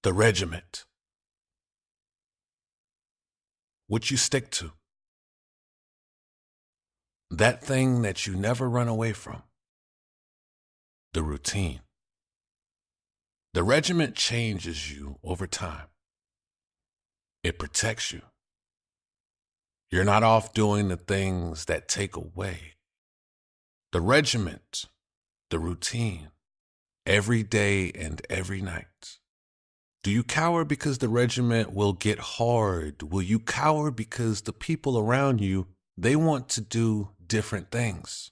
The regiment. What you stick to. That thing that you never run away from. The routine. The regiment changes you over time. It protects you. You're not off doing the things that take away. The regiment, the routine, every day and every night. Do you cower because the regiment will get hard? Will you cower because the people around you, they want to do different things?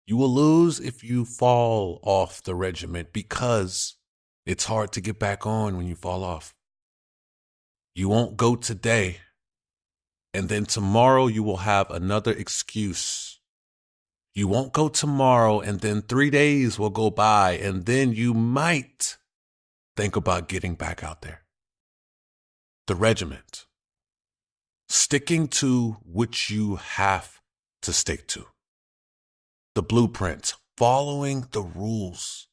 You will lose if you fall off the regiment because it's hard to get back on when you fall off. You won't go today, and then tomorrow you will have another excuse. You won't go tomorrow, and then 3 days will go by, and then you might think about getting back out there. The regiment. Sticking to what you have to stick to. The blueprint. Following the rules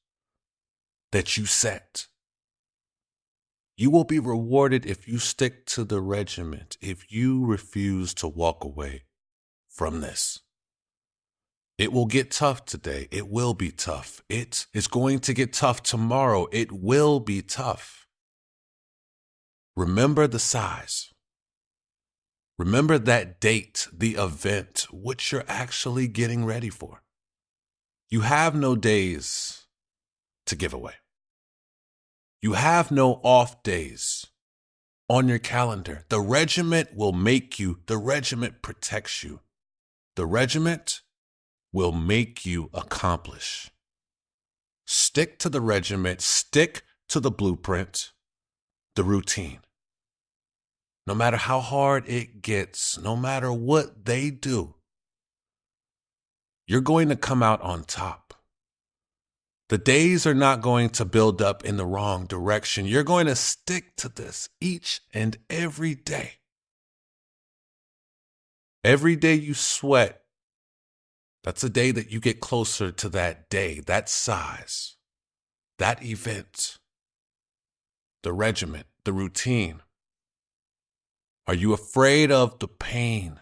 that you set. You will be rewarded if you stick to the regiment, if you refuse to walk away from this. It will get tough today. It will be tough. It is going to get tough tomorrow. It will be tough. Remember the size. Remember that date, the event, what you're actually getting ready for. You have no days to give away. You have no off days on your calendar. The regiment will make you. The regiment protects you. The regiment will make you accomplish. Stick to the regiment. Stick to the blueprint, the routine. No matter how hard it gets, no matter what they do, you're going to come out on top. The days are not going to build up in the wrong direction. You're going to stick to this each and every day. Every day you sweat, that's a day that you get closer to that day, that size, that event, the regiment, the routine. Are you afraid of the pain?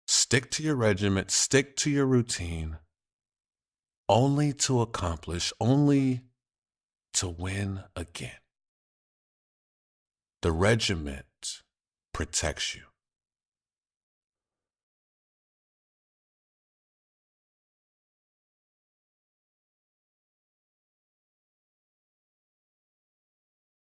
Stick to your regiment, stick to your routine. Only to accomplish, only to win again. The regiment protects you.